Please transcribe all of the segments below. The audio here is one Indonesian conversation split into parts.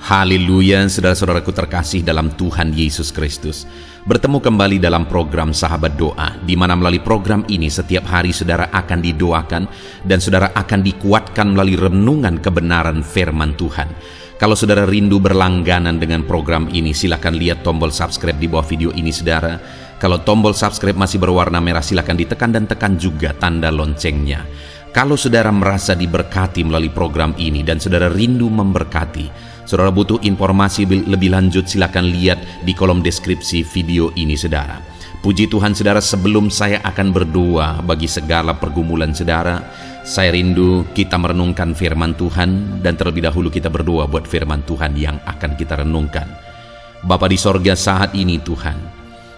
Haleluya, saudara-saudaraku terkasih dalam Tuhan Yesus Kristus. Bertemu kembali dalam program Sahabat Doa, di mana melalui program ini setiap hari saudara akan didoakan dan saudara akan dikuatkan melalui renungan kebenaran firman Tuhan. Kalau saudara rindu berlangganan dengan program ini, silakan lihat tombol subscribe di bawah video ini saudara. Kalau tombol subscribe masih berwarna merah, silakan ditekan dan tekan juga tanda loncengnya. Kalau saudara merasa diberkati melalui program ini dan saudara rindu memberkati, saudara butuh informasi lebih lanjut, silakan lihat di kolom deskripsi video ini saudara. Puji Tuhan saudara, sebelum saya akan berdoa bagi segala pergumulan saudara, saya rindu kita merenungkan firman Tuhan, dan terlebih dahulu kita berdoa buat firman Tuhan yang akan kita renungkan. Bapa di sorga, saat ini Tuhan,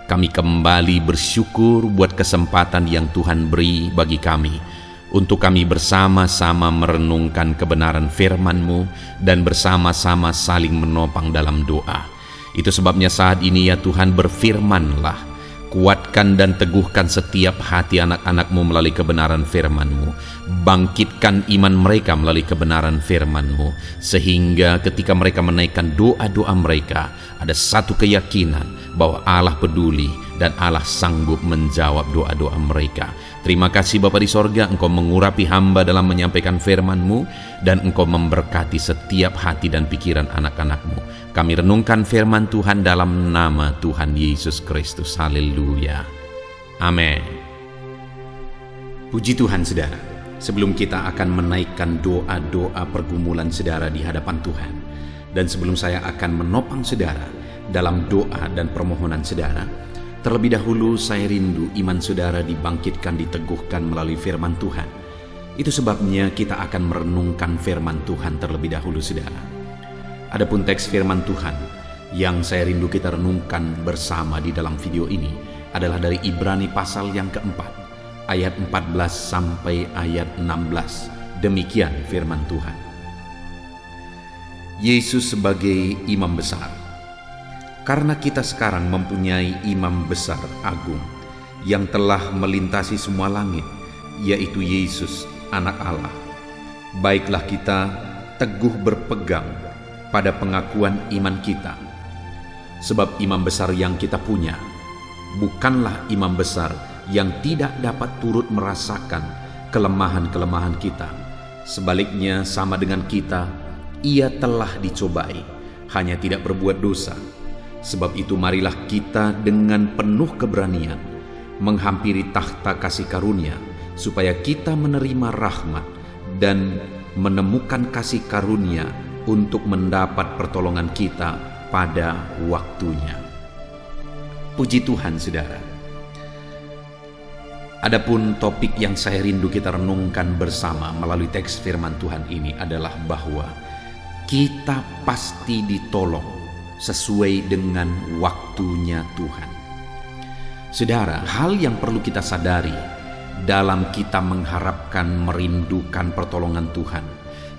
kami kembali bersyukur buat kesempatan yang Tuhan beri bagi kami untuk kami bersama-sama merenungkan kebenaran firman-Mu dan bersama-sama saling menopang dalam doa. Itu sebabnya saat ini ya Tuhan, berfirman-Lah, kuatkan dan teguhkan setiap hati anak-anak-Mu melalui kebenaran firman-Mu. Bangkitkan iman mereka melalui kebenaran firman-Mu, sehingga ketika mereka menaikkan doa-doa mereka, ada satu keyakinan bahwa Allah peduli dan Allah sanggup menjawab doa-doa mereka. Terima kasih Bapa di sorga, Engkau mengurapi hamba dalam menyampaikan firman-Mu, dan Engkau memberkati setiap hati dan pikiran anak-anak-Mu. Kami renungkan firman Tuhan dalam nama Tuhan Yesus Kristus. Haleluya. Amin. Puji Tuhan saudara, sebelum kita akan menaikkan doa-doa pergumulan saudara di hadapan Tuhan, dan sebelum saya akan menopang saudara dalam doa dan permohonan saudara, terlebih dahulu saya rindu iman saudara dibangkitkan, diteguhkan melalui firman Tuhan. Itu sebabnya kita akan merenungkan firman Tuhan terlebih dahulu saudara. Adapun teks firman Tuhan yang saya rindu kita renungkan bersama di dalam video ini adalah dari Ibrani pasal yang keempat, ayat 14 sampai ayat 16. Demikian firman Tuhan. Yesus sebagai imam besar. Karena kita sekarang mempunyai imam besar agung yang telah melintasi semua langit, yaitu Yesus, Anak Allah. Baiklah kita teguh berpegang pada pengakuan iman kita. Sebab imam besar yang kita punya bukanlah imam besar yang tidak dapat turut merasakan kelemahan-kelemahan kita. Sebaliknya sama dengan kita, ia telah dicobai, hanya tidak berbuat dosa. Sebab itu marilah kita dengan penuh keberanian menghampiri takhta kasih karunia, supaya kita menerima rahmat dan menemukan kasih karunia untuk mendapat pertolongan kita pada waktunya. Puji Tuhan saudara. Adapun topik yang saya rindu kita renungkan bersama melalui teks firman Tuhan ini adalah bahwa kita pasti ditolong sesuai dengan waktunya Tuhan. Saudara, hal yang perlu kita sadari dalam kita mengharapkan, merindukan pertolongan Tuhan,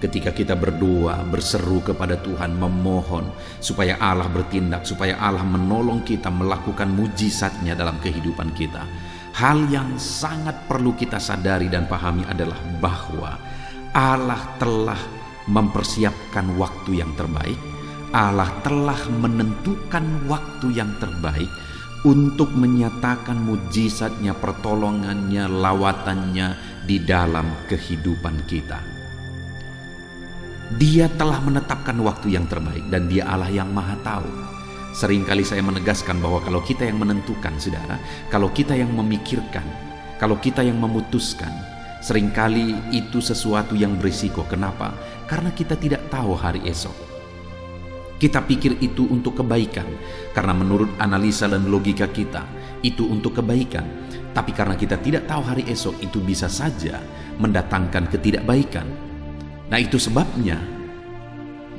ketika kita berdoa, berseru kepada Tuhan, memohon supaya Allah bertindak, supaya Allah menolong kita melakukan mujizatnya dalam kehidupan kita. Hal yang sangat perlu kita sadari dan pahami adalah bahwa Allah telah mempersiapkan waktu yang terbaik. Allah telah menentukan waktu yang terbaik untuk menyatakan mujizatnya, pertolongannya, lawatannya di dalam kehidupan kita. Dia telah menetapkan waktu yang terbaik, dan Dia Allah yang Maha Tahu. Seringkali saya menegaskan bahwa kalau kita yang menentukan, saudara, kalau kita yang memikirkan, kalau kita yang memutuskan, seringkali itu sesuatu yang berisiko. Kenapa? Karena kita tidak tahu hari esok. Kita pikir itu untuk kebaikan, karena menurut analisa dan logika kita, itu untuk kebaikan. Tapi karena kita tidak tahu hari esok, itu bisa saja mendatangkan ketidakbaikan. Nah itu sebabnya,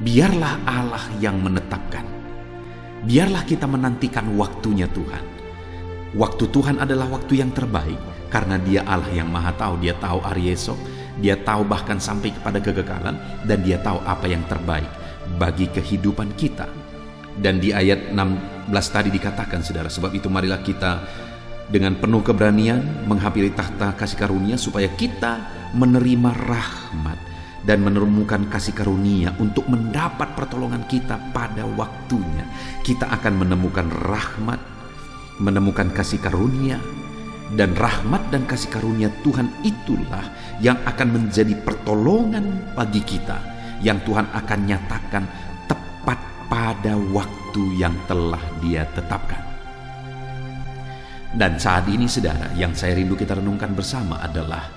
biarlah Allah yang menetapkan. Biarlah kita menantikan waktunya Tuhan. Waktu Tuhan adalah waktu yang terbaik, karena Dia Allah yang Maha Tahu. Dia tahu hari esok, Dia tahu bahkan sampai kepada kekekalan, dan Dia tahu apa yang terbaik bagi kehidupan kita. Dan di ayat 16 tadi dikatakan saudara, sebab itu marilah kita dengan penuh keberanian menghampiri takhta kasih karunia, supaya kita menerima rahmat dan menemukan kasih karunia untuk mendapat pertolongan kita pada waktunya. Kita akan menemukan rahmat, menemukan kasih karunia, dan rahmat dan kasih karunia Tuhan itulah yang akan menjadi pertolongan bagi kita, yang Tuhan akan nyatakan tepat pada waktu yang telah Dia tetapkan. Dan saat ini saudara, yang saya rindu kita renungkan bersama adalah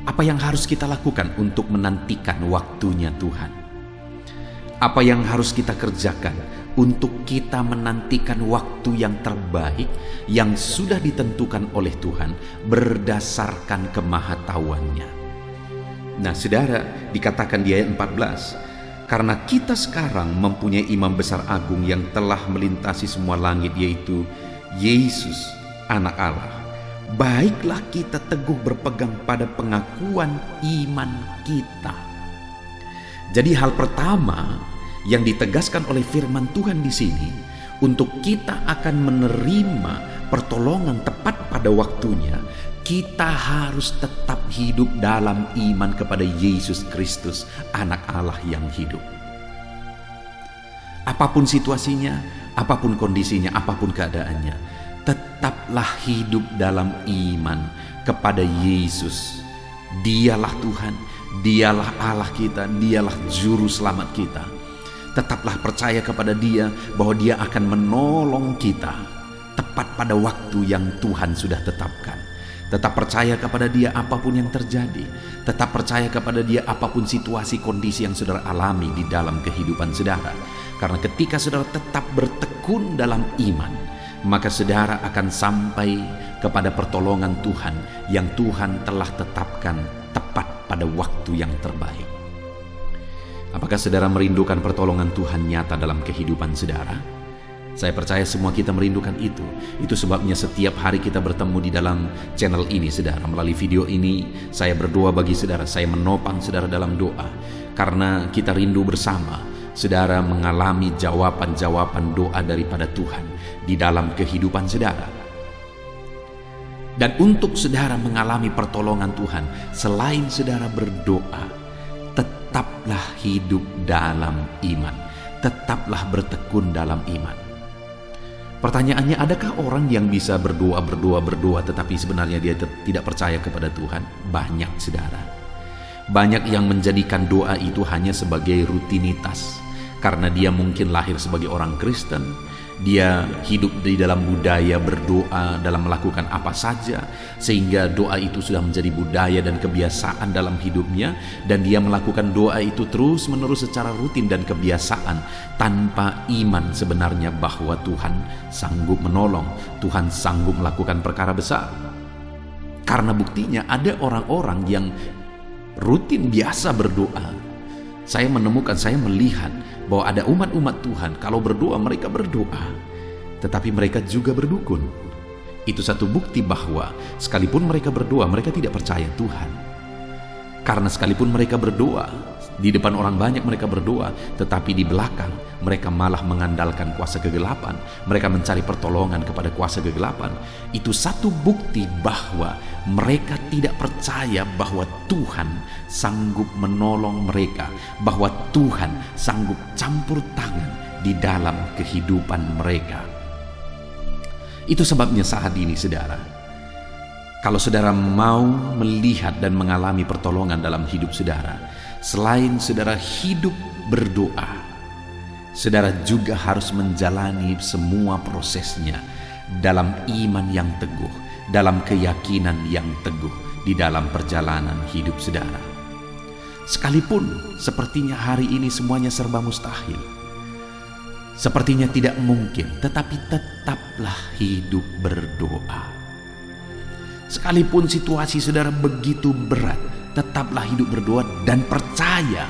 apa yang harus kita lakukan untuk menantikan waktunya Tuhan. Apa yang harus kita kerjakan untuk kita menantikan waktu yang terbaik yang sudah ditentukan oleh Tuhan berdasarkan kemahatauannya. Nah saudara, dikatakan di ayat 14, karena kita sekarang mempunyai imam besar agung yang telah melintasi semua langit, yaitu Yesus Anak Allah. Baiklah kita teguh berpegang pada pengakuan iman kita. Jadi hal pertama yang ditegaskan oleh firman Tuhan di sini, untuk kita akan menerima pertolongan tepat pada waktunya, kita harus tetap hidup dalam iman kepada Yesus Kristus, Anak Allah yang hidup. Apapun situasinya, apapun kondisinya, apapun keadaannya, tetaplah hidup dalam iman kepada Yesus. Dialah Tuhan, Dialah Allah kita, Dialah juru selamat kita. Tetaplah percaya kepada Dia bahwa Dia akan menolong kita tepat pada waktu yang Tuhan sudah tetapkan. Tetap percaya kepada Dia apapun yang terjadi. Tetap percaya kepada Dia apapun situasi kondisi yang saudara alami di dalam kehidupan saudara. Karena ketika saudara tetap bertekun dalam iman, maka saudara akan sampai kepada pertolongan Tuhan yang Tuhan telah tetapkan tepat pada waktu yang terbaik. Apakah saudara merindukan pertolongan Tuhan nyata dalam kehidupan saudara? Saya percaya semua kita merindukan itu. Itu sebabnya setiap hari kita bertemu di dalam channel ini saudara. Melalui video ini saya berdoa bagi saudara, saya menopang saudara dalam doa, karena kita rindu bersama saudara mengalami jawaban-jawaban doa daripada Tuhan di dalam kehidupan saudara. Dan untuk saudara mengalami pertolongan Tuhan, selain saudara berdoa, tetaplah hidup dalam iman, tetaplah bertekun dalam iman. Pertanyaannya, adakah orang yang bisa berdoa tetapi sebenarnya dia tidak percaya kepada Tuhan? Banyak saudara. Banyak yang menjadikan doa itu hanya sebagai rutinitas, karena dia mungkin lahir sebagai orang Kristen, dia hidup di dalam budaya berdoa dalam melakukan apa saja, sehingga doa itu sudah menjadi budaya dan kebiasaan dalam hidupnya, dan dia melakukan doa itu terus menerus secara rutin dan kebiasaan, tanpa iman sebenarnya bahwa Tuhan sanggup menolong, Tuhan sanggup melakukan perkara besar. Karena buktinya ada orang-orang yang rutin biasa berdoa. Saya melihat bahwa ada umat-umat Tuhan, kalau berdoa mereka berdoa, tetapi mereka juga berdukun. Itu satu bukti bahwa sekalipun mereka berdoa, mereka tidak percaya Tuhan. Karena sekalipun mereka berdoa, di depan orang banyak mereka berdoa, tetapi di belakang mereka malah mengandalkan kuasa kegelapan. Mereka mencari pertolongan kepada kuasa kegelapan. Itu satu bukti bahwa mereka tidak percaya bahwa Tuhan sanggup menolong mereka, bahwa Tuhan sanggup campur tangan di dalam kehidupan mereka. Itu sebabnya saat ini saudara, kalau saudara mau melihat dan mengalami pertolongan dalam hidup saudara, selain saudara hidup berdoa, saudara juga harus menjalani semua prosesnya dalam iman yang teguh, dalam keyakinan yang teguh di dalam perjalanan hidup saudara. Sekalipun sepertinya hari ini semuanya serba mustahil, sepertinya tidak mungkin, tetapi tetaplah hidup berdoa. Sekalipun situasi saudara begitu berat, tetaplah hidup berdoa dan percaya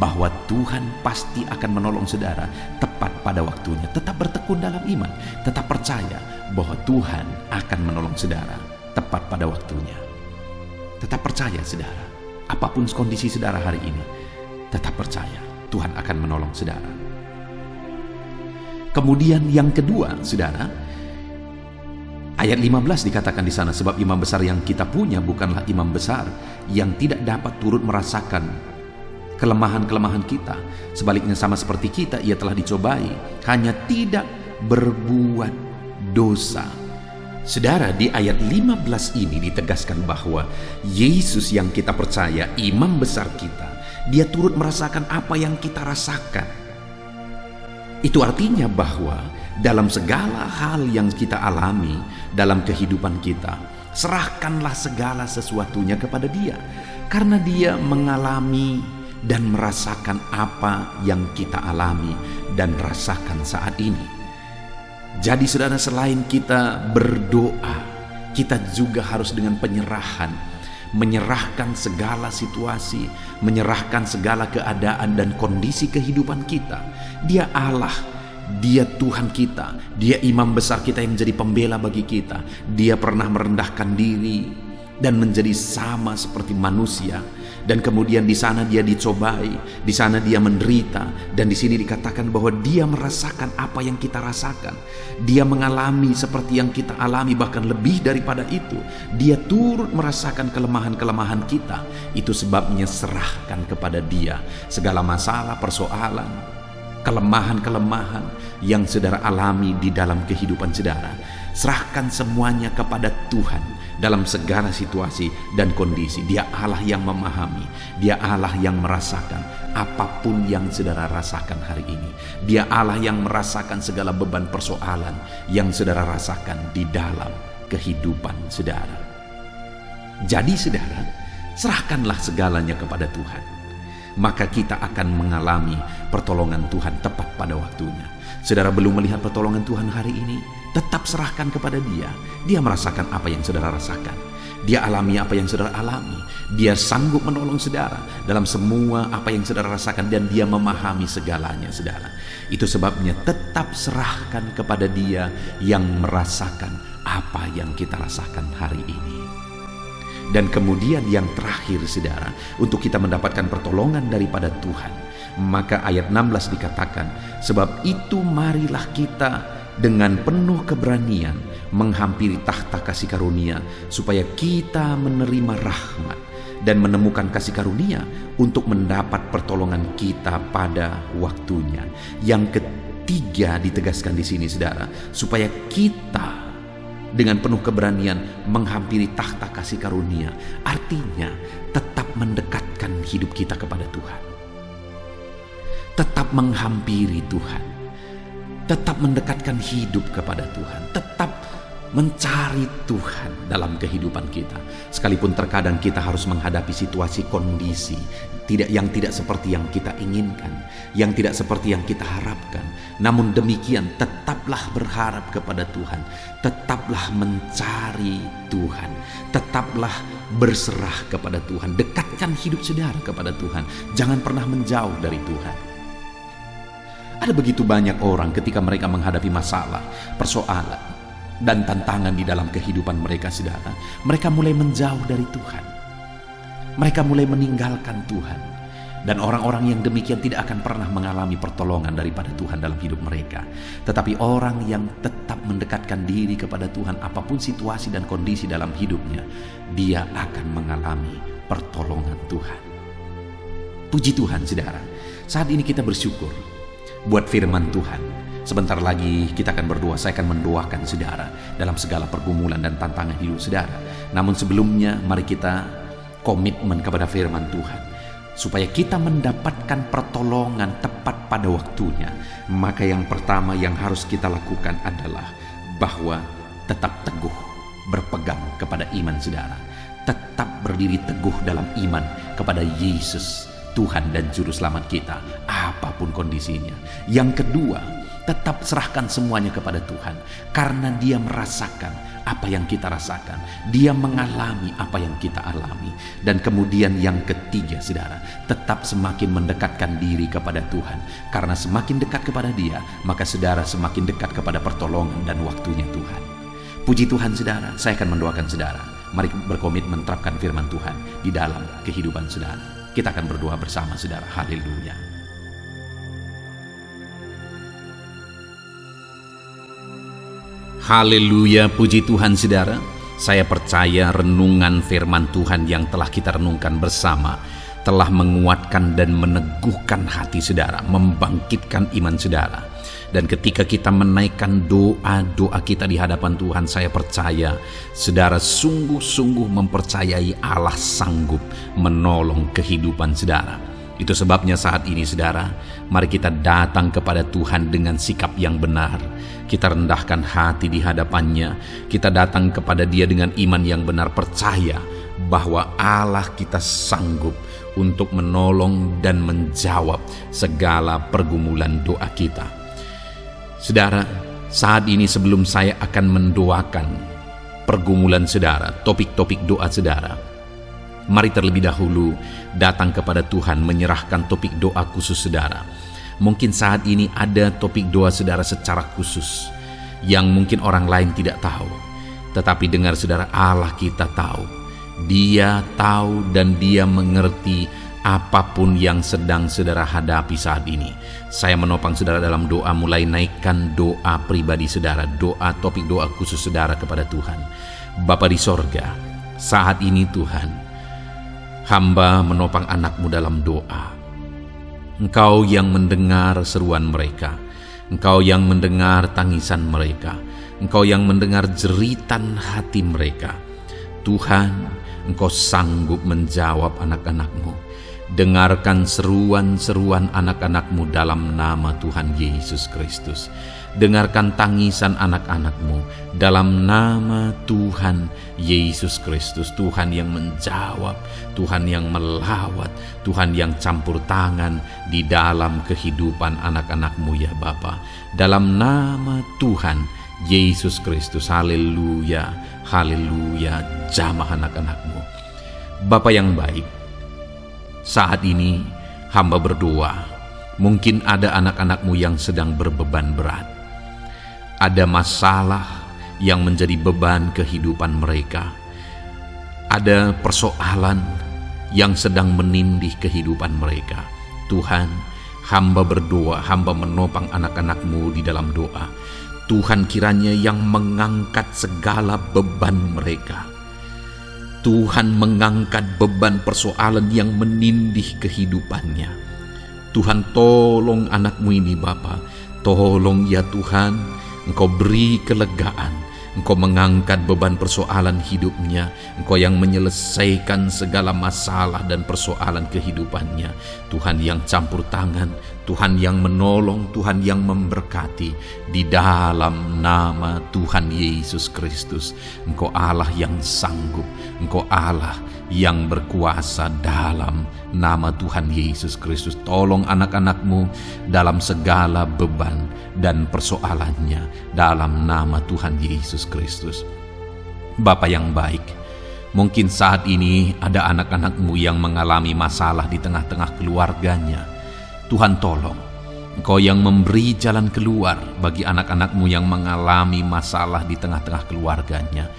bahwa Tuhan pasti akan menolong saudara tepat pada waktunya. Tetap bertekun dalam iman, tetap percaya bahwa Tuhan akan menolong saudara tepat pada waktunya. Tetap percaya saudara, apapun kondisi saudara hari ini, tetap percaya Tuhan akan menolong saudara. Kemudian yang kedua saudara, Ayat 15 dikatakan di sana, sebab imam besar yang kita punya bukanlah imam besar yang tidak dapat turut merasakan kelemahan-kelemahan kita. Sebaliknya sama seperti kita, ia telah dicobai, hanya tidak berbuat dosa. Saudara, di ayat 15 ini ditegaskan bahwa Yesus yang kita percaya, imam besar kita, dia turut merasakan apa yang kita rasakan. Itu artinya bahwa dalam segala hal yang kita alami dalam kehidupan kita, serahkanlah segala sesuatunya kepada Dia, karena Dia mengalami dan merasakan apa yang kita alami dan rasakan saat ini. Jadi saudara, selain kita berdoa, kita juga harus dengan penyerahan, menyerahkan segala situasi, menyerahkan segala keadaan dan kondisi kehidupan kita. Dia Allah, Dia Tuhan kita, Dia imam besar kita yang menjadi pembela bagi kita. Dia pernah merendahkan diri dan menjadi sama seperti manusia, dan kemudian di sana Dia dicobai, di sana Dia menderita, dan di sini dikatakan bahwa Dia merasakan apa yang kita rasakan. Dia mengalami seperti yang kita alami, bahkan lebih daripada itu. Dia turut merasakan kelemahan-kelemahan kita. Itu sebabnya serahkan kepada Dia segala masalah, persoalan, kelemahan-kelemahan yang saudara alami di dalam kehidupan saudara. Serahkan semuanya kepada Tuhan dalam segala situasi dan kondisi. Dia Allah yang memahami, Dia Allah yang merasakan apapun yang saudara rasakan hari ini. Dia Allah yang merasakan segala beban persoalan yang saudara rasakan di dalam kehidupan saudara. Jadi saudara, serahkanlah segalanya kepada Tuhan, maka kita akan mengalami pertolongan Tuhan tepat pada waktunya. Saudara belum melihat pertolongan Tuhan hari ini, tetap serahkan kepada Dia. Dia merasakan apa yang saudara rasakan, Dia alami apa yang saudara alami. Dia sanggup menolong saudara dalam semua apa yang saudara rasakan, dan Dia memahami segalanya saudara. Itu sebabnya tetap serahkan kepada Dia yang merasakan apa yang kita rasakan hari ini. Dan kemudian yang terakhir saudara, untuk kita mendapatkan pertolongan daripada Tuhan, maka ayat 16 dikatakan, sebab itu marilah kita dengan penuh keberanian menghampiri tahta kasih karunia, supaya kita menerima rahmat dan menemukan kasih karunia untuk mendapat pertolongan kita pada waktunya. Yang ketiga ditegaskan di sini saudara, supaya kita dengan penuh keberanian menghampiri tahta kasih karunia, artinya tetap mendekatkan hidup kita kepada Tuhan, tetap menghampiri Tuhan, tetap mendekatkan hidup kepada Tuhan, tetap mencari Tuhan dalam kehidupan kita. Sekalipun terkadang kita harus menghadapi situasi kondisi yang tidak seperti yang kita inginkan, yang tidak seperti yang kita harapkan. Namun demikian tetaplah berharap kepada Tuhan, tetaplah mencari Tuhan, tetaplah berserah kepada Tuhan. Dekatkan hidup saudara kepada Tuhan, jangan pernah menjauh dari Tuhan. Ada begitu banyak orang ketika mereka menghadapi masalah, persoalan, dan tantangan di dalam kehidupan mereka saudara, mereka mulai menjauh dari Tuhan. Mereka mulai meninggalkan Tuhan. Dan orang-orang yang demikian tidak akan pernah mengalami pertolongan daripada Tuhan dalam hidup mereka. Tetapi orang yang tetap mendekatkan diri kepada Tuhan, apapun situasi dan kondisi dalam hidupnya, dia akan mengalami pertolongan Tuhan. Puji Tuhan saudara, saat ini kita bersyukur buat firman Tuhan. Sebentar lagi kita akan berdoa. Saya akan mendoakan saudara dalam segala pergumulan dan tantangan hidup saudara. Namun sebelumnya mari kita komitmen kepada firman Tuhan, supaya kita mendapatkan pertolongan tepat pada waktunya. Maka yang pertama yang harus kita lakukan adalah bahwa tetap teguh berpegang kepada iman saudara. Tetap berdiri teguh dalam iman kepada Yesus, Tuhan dan Juru Selamat kita, apapun kondisinya. Yang kedua, tetap serahkan semuanya kepada Tuhan, karena Dia merasakan apa yang kita rasakan, Dia mengalami apa yang kita alami. Dan kemudian yang ketiga saudara, tetap semakin mendekatkan diri kepada Tuhan, karena semakin dekat kepada Dia, maka saudara semakin dekat kepada pertolongan dan waktunya Tuhan. Puji Tuhan saudara, saya akan mendoakan saudara. Mari berkomitmen menerapkan firman Tuhan di dalam kehidupan saudara. Kita akan berdoa bersama saudara. Haleluya. Haleluya, puji Tuhan saudara. Saya percaya renungan firman Tuhan yang telah kita renungkan bersama telah menguatkan dan meneguhkan hati saudara, membangkitkan iman saudara. Dan ketika kita menaikkan doa-doa kita di hadapan Tuhan, saya percaya saudara sungguh-sungguh mempercayai Allah sanggup menolong kehidupan saudara. Itu sebabnya saat ini saudara, mari kita datang kepada Tuhan dengan sikap yang benar. Kita rendahkan hati di hadapannya. Kita datang kepada Dia dengan iman yang benar, percaya bahwa Allah kita sanggup untuk menolong dan menjawab segala pergumulan doa kita. Saudara, saat ini sebelum saya akan mendoakan pergumulan saudara, topik-topik doa saudara, mari terlebih dahulu datang kepada Tuhan menyerahkan topik doa khusus saudara. Mungkin saat ini ada topik doa saudara secara khusus yang mungkin orang lain tidak tahu. Tetapi dengar saudara, Allah kita tahu. Dia tahu dan Dia mengerti apapun yang sedang saudara hadapi saat ini. Saya menopang saudara dalam doa, mulai naikkan doa pribadi saudara, doa topik doa khusus saudara kepada Tuhan. Bapa di sorga, saat ini Tuhan, hamba menopang anak-Mu dalam doa. Engkau yang mendengar seruan mereka, Engkau yang mendengar tangisan mereka, Engkau yang mendengar jeritan hati mereka. Tuhan, Engkau sanggup menjawab anak-anak-Mu. Dengarkan seruan-seruan anak-anak-Mu dalam nama Tuhan Yesus Kristus. Dengarkan tangisan anak-anak-Mu dalam nama Tuhan Yesus Kristus. Tuhan yang menjawab, Tuhan yang melawat, Tuhan yang campur tangan di dalam kehidupan anak-anak-Mu ya Bapa. Dalam nama Tuhan Yesus Kristus, haleluya, haleluya, jamah anak-anak-Mu. Bapa yang baik, saat ini hamba berdoa, mungkin ada anak-anak-Mu yang sedang berbeban berat. Ada masalah yang menjadi beban kehidupan mereka. Ada persoalan yang sedang menindih kehidupan mereka. Tuhan, hamba berdoa, hamba menopang anak-anak-Mu di dalam doa. Tuhan kiranya yang mengangkat segala beban mereka. Tuhan mengangkat beban persoalan yang menindih kehidupannya. Tuhan tolong anak-Mu ini Bapa. Tolong ya Tuhan, Engkau beri kelegaan. Engkau mengangkat beban persoalan hidupnya. Engkau yang menyelesaikan segala masalah dan persoalan kehidupannya. Tuhan yang campur tangan, Tuhan yang menolong, Tuhan yang memberkati. Di dalam nama Tuhan Yesus Kristus, Engkau Allah yang sanggup, Engkau Allah yang berkuasa. Dalam nama Tuhan Yesus Kristus, tolong anak-anak-Mu dalam segala beban dan persoalannya dalam nama Tuhan Yesus Kristus. Bapa yang baik, mungkin saat ini ada anak-anak-Mu yang mengalami masalah di tengah-tengah keluarganya. Tuhan tolong, Engkau yang memberi jalan keluar bagi anak-anak-Mu yang mengalami masalah di tengah-tengah keluarganya.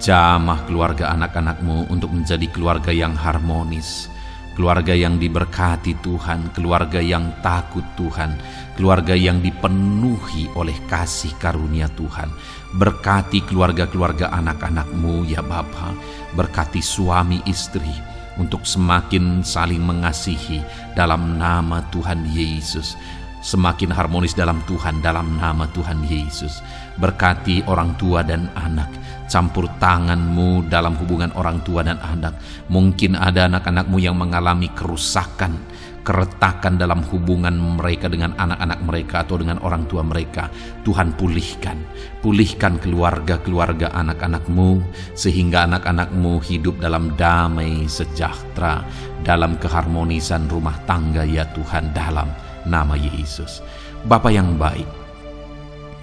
Jamah keluarga anak-anak-Mu untuk menjadi keluarga yang harmonis, keluarga yang diberkati Tuhan, keluarga yang takut Tuhan, keluarga yang dipenuhi oleh kasih karunia Tuhan. Berkati keluarga-keluarga anak-anak-Mu ya Bapa. Berkati suami istri untuk semakin saling mengasihi dalam nama Tuhan Yesus. Semakin harmonis dalam Tuhan, dalam nama Tuhan Yesus. Berkati orang tua dan anak, campur tangan-Mu dalam hubungan orang tua dan anak. Mungkin ada anak-anak-Mu yang mengalami kerusakan, keretakan dalam hubungan mereka dengan anak-anak mereka atau dengan orang tua mereka. Tuhan pulihkan keluarga-keluarga anak-anak-Mu, sehingga anak-anak-Mu hidup dalam damai sejahtera, dalam keharmonisan rumah tangga ya Tuhan, dalam nama Yesus. Bapa yang baik,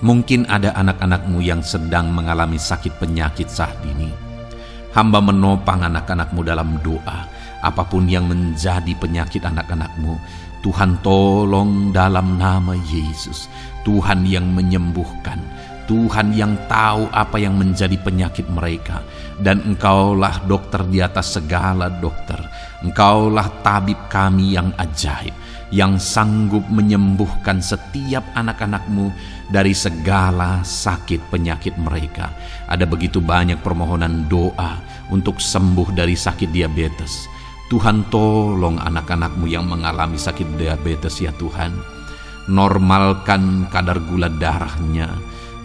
mungkin ada anak-anak-Mu yang sedang mengalami sakit penyakit saat ini. Hamba menopang anak-anak-Mu dalam doa. Apapun yang menjadi penyakit anak-anak-Mu, Tuhan tolong dalam nama Yesus. Tuhan yang menyembuhkan, Tuhan yang tahu apa yang menjadi penyakit mereka. Dan Engkaulah dokter di atas segala dokter. Engkaulah tabib kami yang ajaib. yang sanggup menyembuhkan setiap anak-anak-Mu dari segala sakit penyakit mereka. Ada begitu banyak permohonan doa untuk sembuh dari sakit diabetes. Tuhan, tolong anak-anak-Mu yang mengalami sakit diabetes ya Tuhan. Normalkan kadar gula darahnya.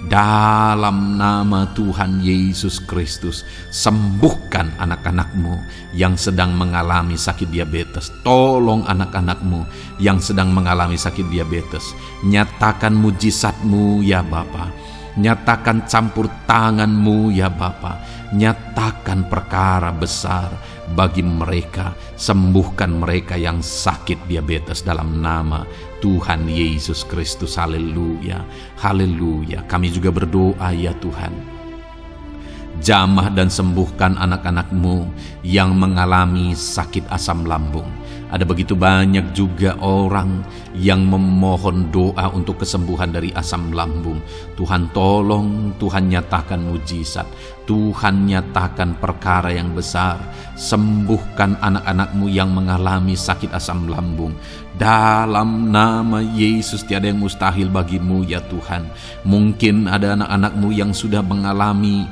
Dalam nama Tuhan Yesus Kristus, sembuhkan anak-anak-Mu yang sedang mengalami sakit diabetes. Tolong anak-anak-Mu yang sedang mengalami sakit diabetes. Nyatakan mujizat-Mu ya Bapa. Nyatakan campur tangan-Mu ya Bapa. Nyatakan perkara besar bagi mereka. Sembuhkan mereka yang sakit diabetes dalam nama Tuhan Yesus Kristus. Haleluya, haleluya. Kami juga berdoa ya Tuhan, jamah dan sembuhkan anak-anak-Mu yang mengalami sakit asam lambung. Ada begitu banyak juga orang yang memohon doa untuk kesembuhan dari asam lambung. Tuhan tolong, Tuhan nyatakan mujizat, Tuhan nyatakan perkara yang besar. Sembuhkan anak-anak-Mu yang mengalami sakit asam lambung. Dalam nama Yesus, tiada yang mustahil bagi-Mu ya Tuhan. Mungkin ada anak-anak-Mu yang sudah mengalami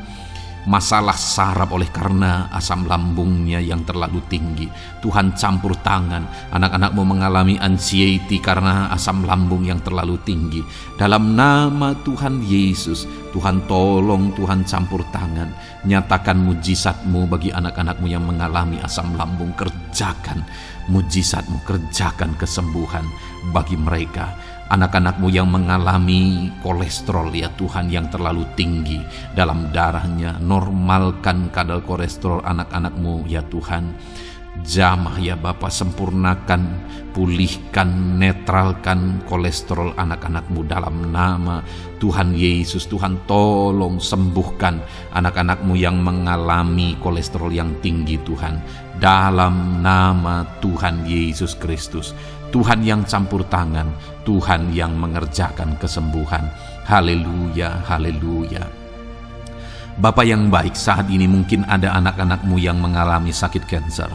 masalah saraf oleh karena asam lambungnya yang terlalu tinggi. Tuhan campur tangan. Anak-anak-Mu mengalami anxiety karena asam lambung yang terlalu tinggi. Dalam nama Tuhan Yesus, Tuhan tolong, Tuhan campur tangan. Nyatakan mujizat-Mu bagi anak-anak-Mu yang mengalami asam lambung. Kerjakan mujizat-Mu, kerjakan kesembuhan bagi mereka. Anak-anak-Mu yang mengalami kolesterol ya Tuhan yang terlalu tinggi dalam darahnya, normalkan kadar kolesterol anak-anak-Mu ya Tuhan. Jamah ya Bapa, sempurnakan, pulihkan, netralkan kolesterol anak-anak-Mu dalam nama Tuhan Yesus. Tuhan tolong sembuhkan anak-anak-Mu yang mengalami kolesterol yang tinggi Tuhan. Dalam nama Tuhan Yesus Kristus. Tuhan yang campur tangan, Tuhan yang mengerjakan kesembuhan. Haleluya, haleluya. Bapa yang baik, saat ini mungkin ada anak-anak-Mu yang mengalami sakit kanker.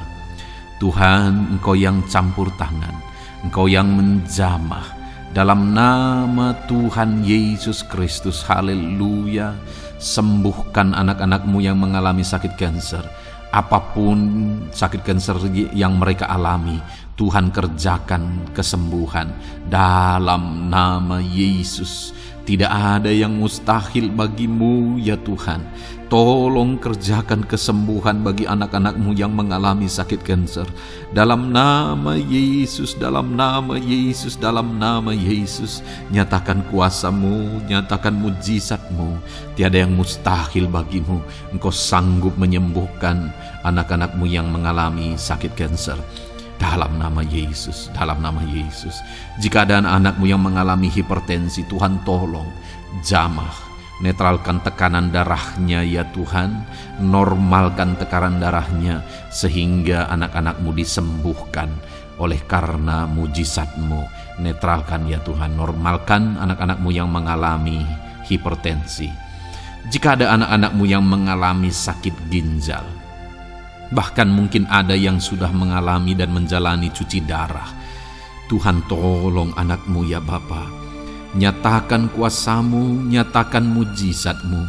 Tuhan, Engkau yang campur tangan, Engkau yang menjamah. Dalam nama Tuhan Yesus Kristus, haleluya. Sembuhkan anak-anak-Mu yang mengalami sakit kanker. Apapun sakit kanker yang mereka alami, Tuhan kerjakan kesembuhan dalam nama Yesus. Tidak ada yang mustahil bagi-Mu ya Tuhan. Tolong kerjakan kesembuhan bagi anak-anak-Mu yang mengalami sakit kanker. Dalam nama Yesus, dalam nama Yesus, dalam nama Yesus. Nyatakan kuasa-Mu, nyatakan mujizat-Mu. Tiada yang mustahil bagi-Mu. Engkau sanggup menyembuhkan anak-anak-Mu yang mengalami sakit kanker. Dalam nama Yesus, dalam nama Yesus. Jika ada anak-anak-Mu yang mengalami hipertensi, Tuhan tolong jamah, netralkan tekanan darahnya ya Tuhan. Normalkan tekanan darahnya sehingga anak-anak-Mu disembuhkan oleh karena mujizat-Mu. Netralkan ya Tuhan, normalkan anak-anak-Mu yang mengalami hipertensi. Jika ada anak-anak-Mu yang mengalami sakit ginjal, bahkan mungkin ada yang sudah mengalami dan menjalani cuci darah, Tuhan tolong anak-Mu ya Bapa. Nyatakan kuasa-Mu, nyatakan mujizat-Mu.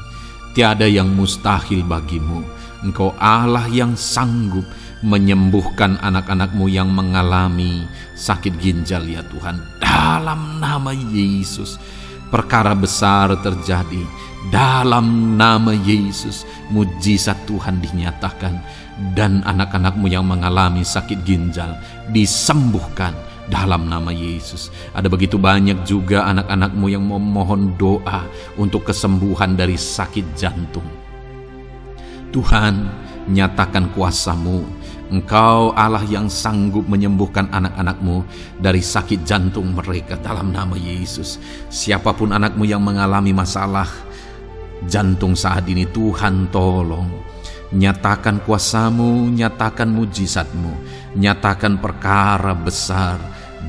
Tiada yang mustahil bagi-Mu. Engkau Allah yang sanggup menyembuhkan anak-anak-Mu yang mengalami sakit ginjal ya Tuhan. Dalam nama Yesus, perkara besar terjadi. Dalam nama Yesus, mujizat Tuhan dinyatakan. Dan anak-anak-Mu yang mengalami sakit ginjal disembuhkan dalam nama Yesus. Ada begitu banyak juga anak-anak-Mu yang memohon doa untuk kesembuhan dari sakit jantung. Tuhan, nyatakan kuasa-Mu. Engkau Allah yang sanggup menyembuhkan anak-anak-Mu dari sakit jantung mereka dalam nama Yesus. Siapapun anak-Mu yang mengalami masalah jantung saat ini, Tuhan tolong. Nyatakan kuasa-Mu, nyatakan mujizat-Mu, nyatakan perkara besar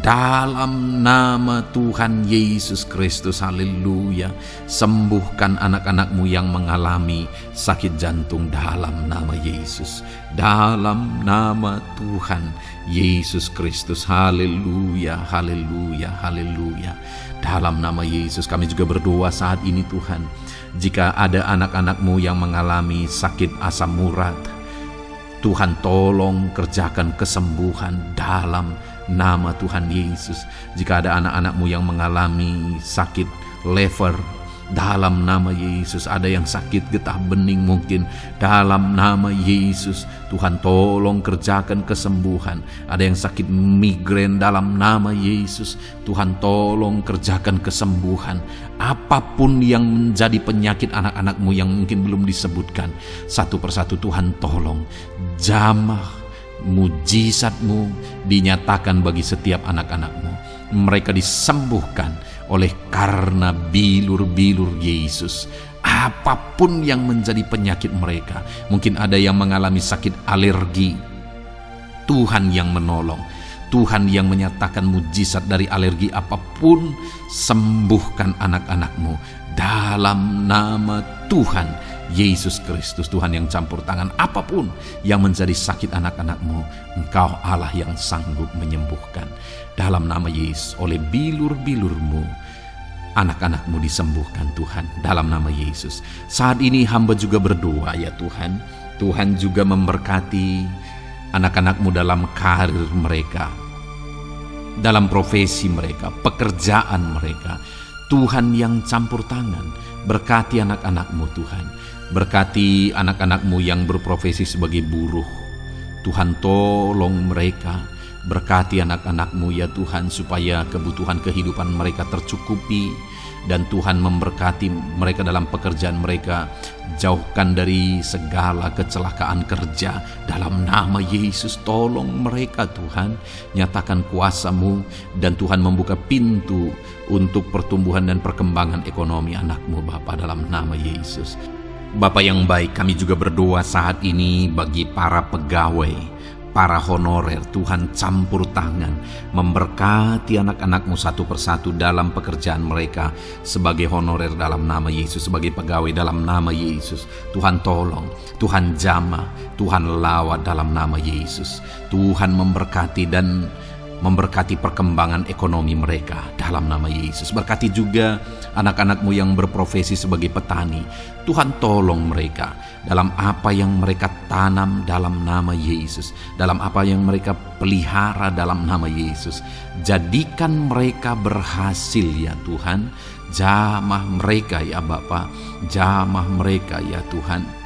dalam nama Tuhan Yesus Kristus. Haleluya. Sembuhkan anak-anakmu yang mengalami sakit jantung dalam nama Yesus, dalam nama Tuhan Yesus Kristus. Haleluya, haleluya, haleluya. Dalam nama Yesus kami juga berdoa saat ini Tuhan, jika ada anak-anakmu yang mengalami sakit asam urat, Tuhan tolong kerjakan kesembuhan dalam nama Tuhan Yesus. Jika ada anak-anakmu yang mengalami sakit liver, dalam nama Yesus. Ada yang sakit getah bening mungkin, dalam nama Yesus Tuhan tolong kerjakan kesembuhan. Ada yang sakit migrain, dalam nama Yesus Tuhan tolong kerjakan kesembuhan. Apapun yang menjadi penyakit anak-anakmu yang mungkin belum disebutkan, satu persatu Tuhan tolong. Jamah mujizatmu dinyatakan bagi setiap anak-anakmu. Mereka disembuhkan oleh karena bilur-bilur Yesus. Apapun yang menjadi penyakit mereka, mungkin ada yang mengalami sakit alergi, Tuhan yang menolong, Tuhan yang menyatakan mujizat dari alergi apapun. Sembuhkan anak-anakmu dalam nama Tuhan Yesus Kristus. Tuhan yang campur tangan apapun yang menjadi sakit anak-anakmu, Engkau Allah yang sanggup menyembuhkan. Dalam nama Yesus, oleh bilur-bilurmu anak-anakmu disembuhkan Tuhan, dalam nama Yesus. Saat ini hamba juga berdoa ya Tuhan, Tuhan juga memberkati anak-anakmu dalam karir mereka, dalam profesi mereka, pekerjaan mereka. Tuhan yang campur tangan, berkati anak-anakmu Tuhan. Berkati anak-anakmu yang berprofesi sebagai buruh, Tuhan tolong mereka. Berkati anak-anakmu ya Tuhan, supaya kebutuhan kehidupan mereka tercukupi, dan Tuhan memberkati mereka dalam pekerjaan mereka. Jauhkan dari segala kecelakaan kerja dalam nama Yesus. Tolong mereka Tuhan, nyatakan kuasa-Mu, dan Tuhan membuka pintu untuk pertumbuhan dan perkembangan ekonomi anakmu Bapa, dalam nama Yesus. Bapa yang baik, kami juga berdoa saat ini bagi para pegawai, para honorer. Tuhan campur tangan, memberkati anak-anakmu satu persatu dalam pekerjaan mereka sebagai honorer dalam nama Yesus, sebagai pegawai dalam nama Yesus. Tuhan tolong, Tuhan jamah, Tuhan lawat dalam nama Yesus. Tuhan memberkati dan memberkati perkembangan ekonomi mereka dalam nama Yesus. Berkati juga anak-anakmu yang berprofesi sebagai petani. Tuhan tolong mereka dalam apa yang mereka tanam dalam nama Yesus, dalam apa yang mereka pelihara dalam nama Yesus. Jadikan mereka berhasil ya Tuhan. Jamah mereka ya Bapa, jamah mereka ya Tuhan.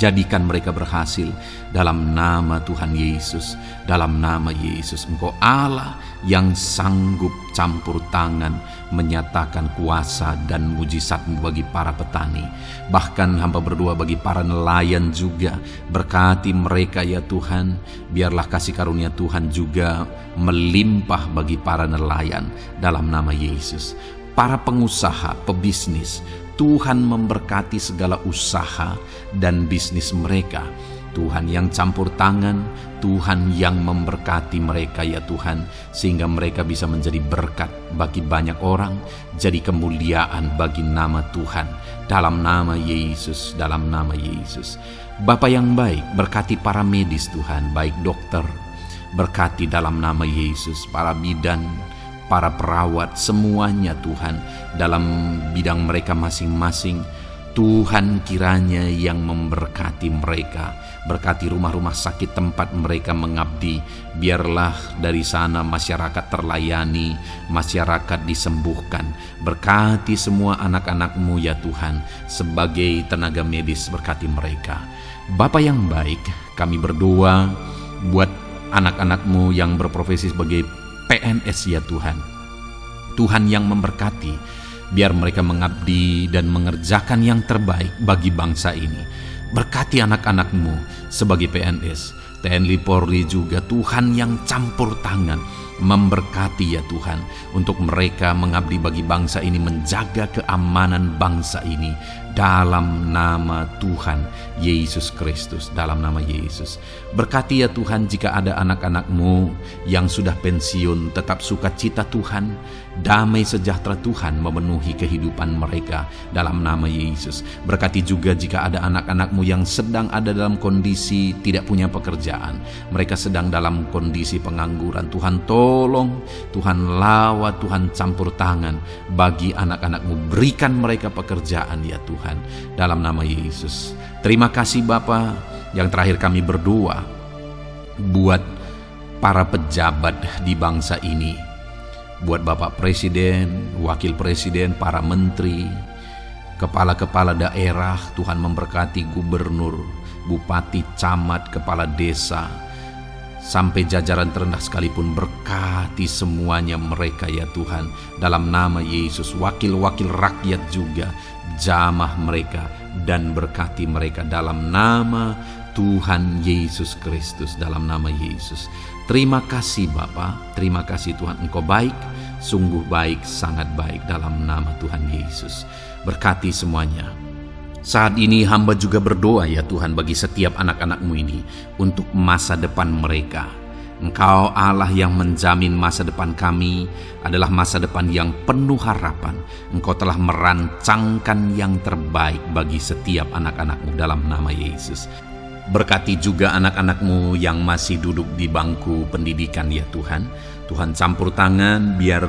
Jadikan mereka berhasil dalam nama Tuhan Yesus, dalam nama Yesus. Engkau Allah yang sanggup campur tangan, menyatakan kuasa dan mujizat-Mu bagi para petani. Bahkan hamba berdoa bagi para nelayan juga. Berkati mereka ya Tuhan. Biarlah kasih karunia Tuhan juga melimpah bagi para nelayan dalam nama Yesus. Para pengusaha, pebisnis, Tuhan memberkati segala usaha dan bisnis mereka. Tuhan yang campur tangan, Tuhan yang memberkati mereka ya Tuhan, sehingga mereka bisa menjadi berkat bagi banyak orang, jadi kemuliaan bagi nama Tuhan, dalam nama Yesus, dalam nama Yesus. Bapa yang baik, berkati para medis Tuhan, baik dokter, berkati dalam nama Yesus, para bidan, para perawat, semuanya Tuhan, dalam bidang mereka masing-masing. Tuhan kiranya yang memberkati mereka. Berkati rumah-rumah sakit tempat mereka mengabdi. Biarlah dari sana masyarakat terlayani, masyarakat disembuhkan. Berkati semua anak-anak-Mu ya Tuhan, sebagai tenaga medis, berkati mereka. Bapa yang baik, kami berdoa buat anak-anak-Mu yang berprofesi sebagai PNS ya Tuhan. Tuhan yang memberkati, biar mereka mengabdi dan mengerjakan yang terbaik bagi bangsa ini. Berkati anak-anak-Mu sebagai PNS, TNI Polri juga, Tuhan yang campur tangan, memberkati ya Tuhan, untuk mereka mengabdi bagi bangsa ini, menjaga keamanan bangsa ini, dalam nama Tuhan Yesus Kristus, dalam nama Yesus. Berkati ya Tuhan, jika ada anak-anak-Mu yang sudah pensiun, tetap sukacita Tuhan, damai sejahtera Tuhan memenuhi kehidupan mereka, dalam nama Yesus. Berkati juga jika ada anak-anak-Mu yang sedang ada dalam kondisi tidak punya pekerjaan, mereka sedang dalam kondisi pengangguran, Tuhan tolong, Tuhan lawat, Tuhan campur tangan bagi anak-anak-Mu, berikan mereka pekerjaan ya Tuhan, dalam nama Yesus. Terima kasih Bapa. Yang terakhir kami berdoa buat para pejabat di bangsa ini, buat Bapak Presiden, Wakil Presiden, para menteri, kepala-kepala daerah. Tuhan memberkati gubernur, bupati, camat, kepala desa, sampai jajaran terendah sekalipun, berkati semuanya mereka ya Tuhan, dalam nama Yesus. Wakil-wakil rakyat juga, jamah mereka dan berkati mereka dalam nama Tuhan Yesus Kristus, dalam nama Yesus. Terima kasih Bapa, terima kasih Tuhan, Engkau baik, sungguh baik, sangat baik, dalam nama Tuhan Yesus. Berkati semuanya. Saat ini hamba juga berdoa ya Tuhan bagi setiap anak-anak-Mu ini, untuk masa depan mereka. Engkau Allah yang menjamin masa depan kami adalah masa depan yang penuh harapan. Engkau telah merancangkan yang terbaik bagi setiap anak-anak-Mu, dalam nama Yesus. Berkati juga anak-anak-Mu yang masih duduk di bangku pendidikan ya Tuhan. Tuhan campur tangan, biar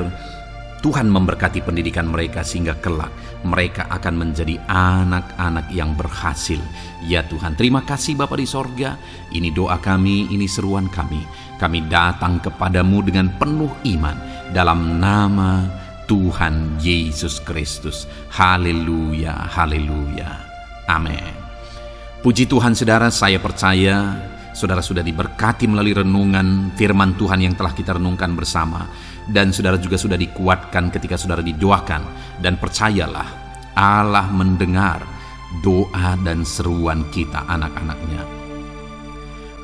Tuhan memberkati pendidikan mereka, sehingga kelak mereka akan menjadi anak-anak yang berhasil ya Tuhan. Terima kasih Bapa di sorga. Ini doa kami, ini seruan kami. Kami datang kepadamu dengan penuh iman, dalam nama Tuhan Yesus Kristus. Haleluya, haleluya, amin. Puji Tuhan saudara, saya percaya saudara sudah diberkati melalui renungan firman Tuhan yang telah kita renungkan bersama. Dan saudara juga sudah dikuatkan ketika saudara didoakan. Dan percayalah, Allah mendengar doa dan seruan kita, anak-anaknya.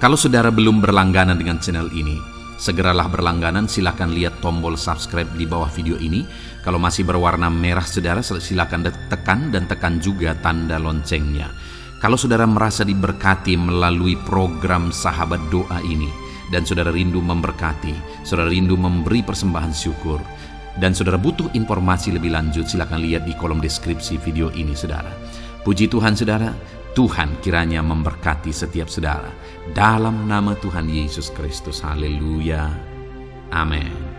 Kalau saudara belum berlangganan dengan channel ini, segeralah berlangganan. Silakan lihat tombol subscribe di bawah video ini. Kalau masih berwarna merah saudara, silakan tekan, dan tekan juga tanda loncengnya. Kalau saudara merasa diberkati melalui program Sahabat Doa ini, dan saudara rindu memberkati, saudara rindu memberi persembahan syukur, dan saudara butuh informasi lebih lanjut, silakan lihat di kolom deskripsi video ini saudara. Puji Tuhan saudara, Tuhan kiranya memberkati setiap saudara, dalam nama Tuhan Yesus Kristus. Haleluya, amin.